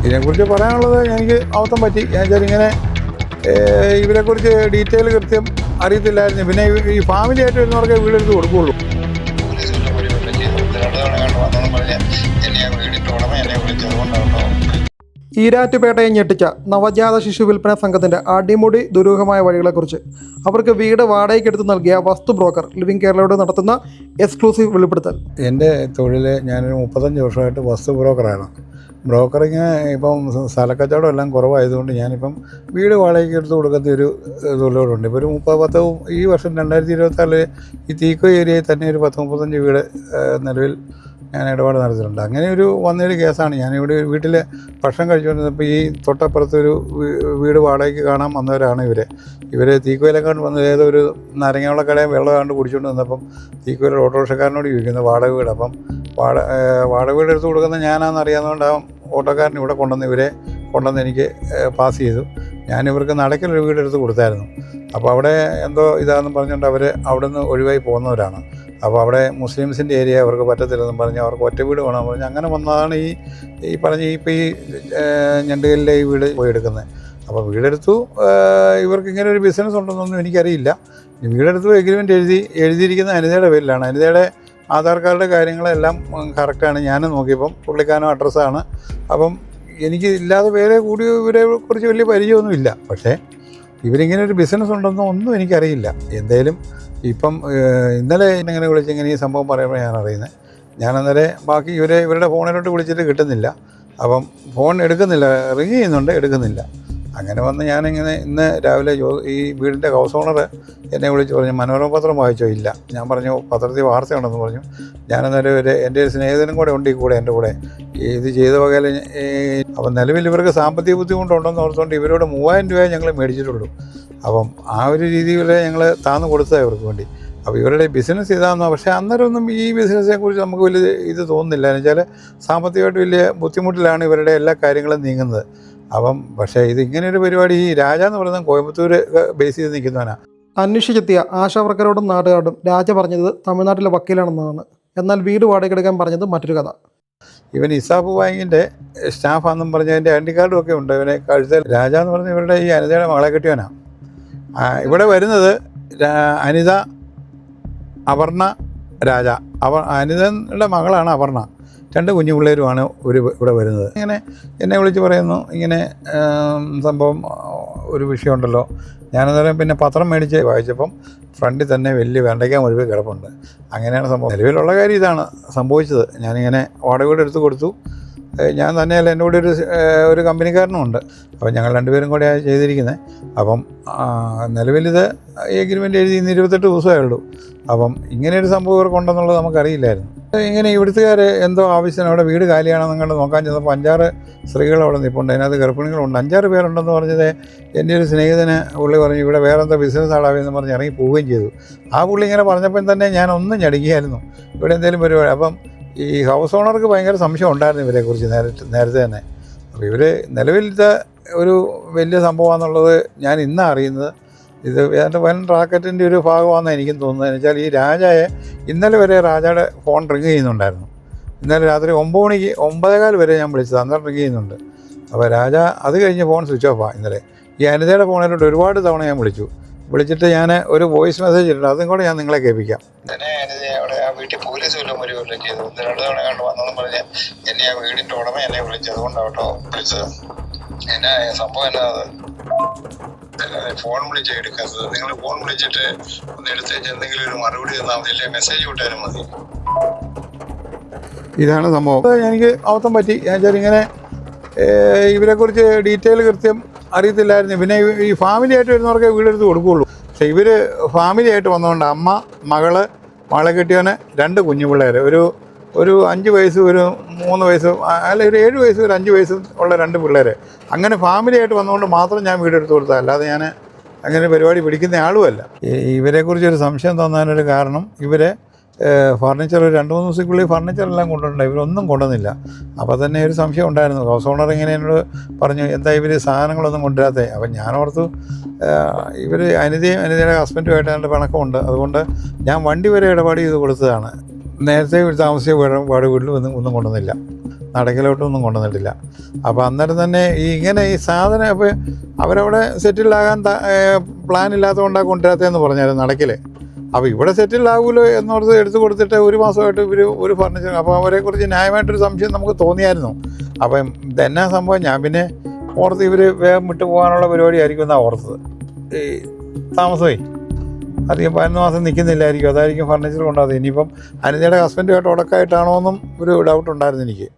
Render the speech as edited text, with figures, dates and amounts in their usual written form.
ഇതിനെക്കുറിച്ച് പറയാനുള്ളത് എനിക്ക് അബദ്ധം പറ്റി. ഞാൻ വെച്ചാൽ ഇങ്ങനെ ഇവരെക്കുറിച്ച് ഡീറ്റെയിൽ കൃത്യം അറിയത്തില്ലായിരുന്നു. പിന്നെ ഈ ഫാമിലി ആയിട്ട് വരുന്നവർക്ക് വീടെടുത്ത് കൊടുക്കുകയുള്ളൂ. ഈരാറ്റുപേട്ടയെ ഞെട്ടിച്ച നവജാത ശിശു വിൽപ്പന സംഘത്തിൻ്റെ അടിമുടി ദുരൂഹമായ വഴികളെക്കുറിച്ച് അവർക്ക് വീട് വാടകയ്ക്കെടുത്ത് നൽകിയ വസ്തു ബ്രോക്കർ ലിവിംഗ് കേരളയോട് നടത്തുന്ന എക്സ്ക്ലൂസീവ് വെളിപ്പെടുത്തൽ. എൻ്റെ തൊഴിൽ ഞാനൊരു 35 വർഷമായിട്ട് വസ്തു ബ്രോക്കറാണ്. ബ്രോക്കറിങ് ഇപ്പം സ്ഥലക്കച്ചവടം എല്ലാം കുറവായതുകൊണ്ട് ഞാനിപ്പം വീട് വാടകയ്ക്ക് എടുത്ത് കൊടുക്കുന്ന ഒരു തൊഴിലോടുണ്ട്. ഇപ്പോൾ ഒരു 30 ഈ വർഷം 2024 ഈ തീക്കോ ഏരിയയിൽ തന്നെ ഒരു 10-35 വീട് നിലവിൽ ഞാൻ ഇടപാട് നടത്തിയിട്ടുണ്ട്. അങ്ങനെ ഒരു വന്നൊരു കേസാണ്. ഞാനിവിടെ വീട്ടിൽ ഭക്ഷണം കഴിച്ചുകൊണ്ടിരുന്നപ്പോൾ ഈ തൊട്ടപ്പുറത്തൊരു വീട് വാടകയ്ക്ക് കാണാൻ വന്നവരാണ് ഇവർ തീക്കോയിലെക്കാണ്ട് വന്നത് ഏതോ ഒരു നാരങ്ങാവെള്ളക്കടയും വെള്ളമാണ്ട് കുടിച്ചുകൊണ്ട് വന്നപ്പം തീക്കോയിൽ ഓട്ടോറിക്ഷക്കാരനോട് ചോദിക്കുന്നത് വാടക വീട്. അപ്പം വാടക വീട് എടുത്ത് കൊടുക്കുന്ന ഞാനാണെന്ന് അറിയാവുന്നതുകൊണ്ട് ആ ഓട്ടോക്കാരൻ ഇവിടെ കൊണ്ടുവന്ന് എനിക്ക് പാസ് ചെയ്തു. ഞാനിവർക്ക് നടക്കലൊരു വീടെടുത്ത് കൊടുത്തായിരുന്നു. അപ്പോൾ അവിടെ എന്തോ ഇതാണെന്ന് പറഞ്ഞുകൊണ്ട് അവർ അവിടെ നിന്ന് ഒഴിവായി പോകുന്നവരാണ്. അപ്പോൾ അവിടെ മുസ്ലിംസിൻ്റെ ഏരിയ അവർക്ക് പറ്റത്തില്ലെന്നും പറഞ്ഞ് അവർക്ക് ഒറ്റ വീട് വേണമെന്ന് പറഞ്ഞ് അങ്ങനെ വന്നതാണ് ഈ പറഞ്ഞ ഇപ്പോൾ ഈ ഞണ്ടുകല്ലിലെ ഈ വീട് പോയി എടുക്കുന്നത്. അപ്പോൾ വീടെടുത്തു. ഇവർക്ക് ഇങ്ങനെ ഒരു ബിസിനസ് ഉണ്ടെന്നൊന്നും എനിക്കറിയില്ല. വീടെടുത്തു എഗ്രിമെൻ്റ് എഴുതിയിരിക്കുന്ന അനിതയുടെ പേരിലാണ്. അനിതയുടെ ആധാർ കാർഡ് കാര്യങ്ങളെല്ലാം കറക്റ്റാണ്. ഞാൻ നോക്കിയപ്പം പുള്ളിക്കാരനും അഡ്രസ്സാണ്. അപ്പം എനിക്ക് ഇല്ലാതെ വേറെ കൂടി ഇവരെ കുറിച്ച് വലിയ പരിചയമൊന്നുമില്ല. പക്ഷേ ഇവരിങ്ങനെ ഒരു ബിസിനസ് ഉണ്ടെന്നോ ഒന്നും എനിക്കറിയില്ല. എന്തായാലും ഇപ്പം ഇന്നലെ ഇങ്ങനെ വിളിച്ചിങ്ങനെ ഈ സംഭവം പറയുമ്പോൾ ഞാൻ അറിയുന്നത്. ഞാനന്നേരം ബാക്കി ഇവരുടെ ഫോണിലോട്ട് വിളിച്ചിട്ട് കിട്ടുന്നില്ല. അപ്പം ഫോൺ എടുക്കുന്നില്ല, റിങ് ചെയ്യുന്നുണ്ട്, എടുക്കുന്നില്ല. അങ്ങനെ വന്ന് ഞാനിങ്ങനെ ഇന്ന് രാവിലെ ഈ വീടിൻ്റെ ഹൗസ് ഓണർ എന്നെ വിളിച്ച് പറഞ്ഞു മനോരമ പത്രം വായിച്ചോ? ഇല്ല. ഞാൻ പറഞ്ഞു പത്രത്തിൽ വാർത്തയുണ്ടെന്ന് പറഞ്ഞു. ഞാനന്നേരം എൻ്റെ ഒരു സ്നേഹിതനും കൂടെ ഉണ്ട് ഈ കൂടെ എൻ്റെ കൂടെ ഇത് ചെയ്ത വകയിൽ. അപ്പം നിലവിൽ ഇവർക്ക് സാമ്പത്തിക ബുദ്ധിമുട്ടുണ്ടെന്ന് ഓർത്തുകൊണ്ട് ഇവരോട് 3000 രൂപയെ ഞങ്ങൾ മേടിച്ചിട്ടുള്ളൂ. അപ്പം ആ ഒരു രീതിയിൽ ഞങ്ങൾ താന്ന് കൊടുത്തതാണ് ഇവർക്ക് വേണ്ടി. അപ്പോൾ ഇവരുടെ ബിസിനസ് ഇതാണെന്നോ. പക്ഷേ അന്നേരമൊന്നും ഈ ബിസിനസ്സിനെ കുറിച്ച് നമുക്ക് വലിയ ഇത് തോന്നുന്നില്ല. എന്ന് വെച്ചാൽ സാമ്പത്തികമായിട്ട് വലിയ ബുദ്ധിമുട്ടിലാണ് ഇവരുടെ എല്ലാ കാര്യങ്ങളും നീങ്ങുന്നത്. അപ്പം പക്ഷേ ഇങ്ങനെയൊരു പരിപാടി ഈ രാജ എന്ന് പറയുന്നത് കോയമ്പത്തൂർ ബേസ് ചെയ്ത് നിൽക്കുന്നവനാണ്. അന്വേഷിച്ചെത്തിയ ആശാവർക്കരോടും നാട്ടുകാരോടും രാജ പറഞ്ഞത് തമിഴ്നാട്ടിലെ വക്കീലാണെന്നാണ്. എന്നാൽ വീട് വാടകയ്ക്കെടുക്കാൻ പറഞ്ഞത് മറ്റൊരു കഥ. ഇവൻ ഇസാഫ് ബാങ്കിൻ്റെ സ്റ്റാഫാണെന്നും പറഞ്ഞതിൻ്റെ ഐഡൻറ്റി കാർഡും ഒക്കെ ഉണ്ട്. ഇവനെ കഴുത്തൽ രാജ എന്ന് പറഞ്ഞ ഇവരുടെ ഈ അനിതയുടെ മകളെ കെട്ടിയവനാണ്. ഇവിടെ വരുന്നത് അനിത, അപർണ, രാജ. അനിതയുടെ മകളാണ് അപർണ. 2 കുഞ്ഞു പിള്ളേരുമാണ് ഇവിടെ വരുന്നത്. ഇങ്ങനെ എന്നെ വിളിച്ച് പറയുന്നു ഇങ്ങനെ സംഭവം ഒരു വിഷയമുണ്ടല്ലോ. ഞാനന്നേരം പിന്നെ പത്രം മേടിച്ച് വായിച്ചപ്പം ഫ്രണ്ടിൽ തന്നെ വലിയ വെണ്ടയ്ക്ക മുഴുവൻ കിടപ്പുണ്ട്. അങ്ങനെയാണ് സംഭവം. നിലവിലുള്ള കാര്യം ഇതാണ് സംഭവിച്ചത്. ഞാനിങ്ങനെ വാടക വീട് എടുത്ത് കൊടുത്തു. ഞാൻ തന്നെയല്ല, എൻ്റെ കൂടെ ഒരു കമ്പനിക്കാരനുമുണ്ട്. അപ്പം ഞങ്ങൾ 2 പേരും കൂടെയാണ് ചെയ്തിരിക്കുന്നത്. അപ്പം നിലവിലിത് എഗ്രിമെൻ്റ് എഴുതി 28 ദിവസമേ ഉള്ളൂ. അപ്പം ഇങ്ങനെയൊരു സംഭവം ഇവർക്കുണ്ടെന്നുള്ളത് നമുക്കറിയില്ലായിരുന്നു. ഇങ്ങനെ ഇവിടുത്തുകാർ എന്തോ ആവശ്യത്തിന് അവിടെ വീട് കാലിയാണെന്ന് കണ്ട് നോക്കാൻ ചെന്നപ്പോൾ 5-6 സ്ത്രീകൾ അവിടെ നിൽപ്പുണ്ട്. അതിനകത്ത് ഗർഭിണികളുണ്ട്. 5-6 പേരുണ്ടെന്ന് പറഞ്ഞത് എൻ്റെ ഒരു സ്നേഹിതന് പുള്ളി പറഞ്ഞു ഇവിടെ വേറെ എന്തോ ബിസിനസ് ആളാവെന്ന് പറഞ്ഞ് ഇറങ്ങി പോവുകയും ചെയ്തു. ആ പുള്ളി ഇങ്ങനെ പറഞ്ഞപ്പോൾ തന്നെ ഞാൻ ഒന്നും ഞടുക്കിയായിരുന്നു ഇവിടെ എന്തെങ്കിലും പരിപാടി. അപ്പം ഈ ഹൗസ് ഓണർക്ക് ഭയങ്കര സംശയം ഉണ്ടായിരുന്നു ഇവരെക്കുറിച്ച് നേരത്തെ തന്നെ. അപ്പോൾ ഇവർ നിലവിലത്തെ ഒരു വലിയ സംഭവമാണെന്നുള്ളത് ഞാൻ ഇന്നാണ് അറിയുന്നത്. ഇത് ഏതാണ്ട് വൻ റാക്കറ്റിൻ്റെ ഒരു ഭാഗമാണെന്ന് എനിക്കും തോന്നുന്നത്. എന്ന് വെച്ചാൽ ഈ രാജയെ ഇന്നലെ വരെ രാജയുടെ ഫോൺ റിങ് ചെയ്യുന്നുണ്ടായിരുന്നു. ഇന്നലെ രാത്രി 9 മണിക്ക് 9:15 വരെ ഞാൻ വിളിച്ചത്, അന്നേരം റിങ് ചെയ്യുന്നുണ്ട്. അപ്പോൾ രാജ അത് കഴിഞ്ഞ് ഫോൺ സ്വിച്ച് ഓഫാണ്. ഇന്നലെ ഈ അനിതയുടെ ഫോണിലോട്ട് ഒരുപാട് തവണ ഞാൻ വിളിച്ചിട്ട് ഞാൻ ഒരു വോയിസ് മെസ്സേജ് ഇട്ടിട്ടുണ്ട്. അതും കൂടെ ഞാൻ നിങ്ങളെ കേൾപ്പിക്കാം. വീട്ടിൽ പോലീസ് വല്ലതും വരികയല്ലോ ചെയ്തു. 1-2 തവണ കണ്ട് വന്നെന്നും പറഞ്ഞ് എന്നെ ആ വീടിന്റെ ഉടമ എന്നെ വിളിച്ചത്. അതുകൊണ്ടാട്ടോ വിളിച്ചത്. എന്നാ സംഭവം എന്നാ അത് ഫോൺ വിളിച്ച് എടുക്കാത്തത്? നിങ്ങൾ ഫോൺ വിളിച്ചിട്ട് ഒന്ന് എടുത്തേച്ച് എന്തെങ്കിലും ഒരു മറുപടി തന്നാൽ മതി, ഇല്ലേ മെസ്സേജ് വിട്ടാലും മതി. ഇതാണ് സംഭവം. എനിക്ക് അബദ്ധം പറ്റി. ഞാൻ വെച്ചാൽ ഇങ്ങനെ ഇവരെക്കുറിച്ച് ഡീറ്റെയിൽ കൃത്യം അറിയത്തില്ലായിരുന്നു. പിന്നെ ഈ ഫാമിലി ആയിട്ട് വരുന്നവർക്ക് വീടെടുത്ത് കൊടുക്കുകയുള്ളൂ. പക്ഷേ ഇവർ ഫാമിലി ആയിട്ട് വന്നതുകൊണ്ട് അമ്മ, മകളെ കെട്ടിയവന് 2 കുഞ്ഞു പിള്ളേർ, ഒരു 5 വയസ്സ്, ഒരു 3 വയസ്സ്, അല്ല ഒരു 7 വയസ്സ്, ഒരു 5 വയസ്സ് ഉള്ള 2 പിള്ളേർ. അങ്ങനെ ഫാമിലി ആയിട്ട് വന്നതുകൊണ്ട് മാത്രം ഞാൻ വീടെടുത്ത് കൊടുത്തത്. അല്ലാതെ ഞാൻ അങ്ങനെ പരിപാടി പിടിക്കുന്ന ആളുമല്ല. ഇവരെക്കുറിച്ചൊരു സംശയം തോന്നാനൊരു കാരണം ഇവരെ ഫർണിച്ചർ 2-3 ദിവസത്തിനുള്ളിൽ ഫർണിച്ചറെല്ലാം കൊണ്ടുവന്നില്ല. ഇവരൊന്നും കൊണ്ടുവന്നില്ല. അപ്പോൾ തന്നെ ഒരു സംശയം ഉണ്ടായിരുന്നു. ഹൗസ് ഓണർ ഇങ്ങനെ എന്നോട് പറഞ്ഞു എന്താ ഇവർ സാധനങ്ങളൊന്നും കൊണ്ടുവരാത്തത്. അപ്പം ഞാനോർത്തു ഇവർ അനിതയുടെ ഹസ്ബൻഡുമായിട്ട് എൻ്റെ പിണക്കമുണ്ട്. അതുകൊണ്ട് ഞാൻ വണ്ടി വരെ ഇടപാട് ചെയ്ത് കൊടുത്തതാണ്. നേരത്തെ താമസിച്ച വാടക വീട്ടിൽ ഒന്നും കൊണ്ടുവന്നില്ല. നടക്കിലോട്ടൊന്നും കൊണ്ടുവന്നിട്ടില്ല. അപ്പോൾ അന്നേരം തന്നെ ഈ സാധനം ഇപ്പോൾ അവരവിടെ സെറ്റിലാകാൻ പ്ലാൻ ഇല്ലാത്തതുകൊണ്ടാണ് കൊണ്ടുവരാത്തതെന്ന് പറഞ്ഞായിരുന്നു നടക്കിൽ. അപ്പോൾ ഇവിടെ സെറ്റിലാകുമല്ലോ എന്നോർത്ത് എടുത്തു കൊടുത്തിട്ട് ഒരു മാസമായിട്ട് ഇവർ ഒരു ഫർണിച്ചർ, അപ്പോൾ അവരെക്കുറിച്ച് ന്യായമായിട്ടൊരു സംശയം നമുക്ക് തോന്നിയായിരുന്നു. അപ്പം ഇതെന്നാ സംഭവം, ഞാൻ പിന്നെ ഓർത്ത് ഇവർ വേഗം വിട്ടു പോകാനുള്ള പരിപാടിയായിരിക്കും എന്നാണ് ഓർത്തത്. ഈ താമസമേ അധികം 11 മാസം നിൽക്കുന്നില്ലായിരിക്കും, അതായിരിക്കും ഫർണിച്ചർ കൊണ്ടാകുന്നത്. ഇനിയിപ്പം അനുജയുടെ ഹസ്ബൻഡുമായിട്ട് ഉടക്കായിട്ടാണോ എന്നും ഒരു ഡൗട്ട് ഉണ്ടായിരുന്നു എനിക്ക്.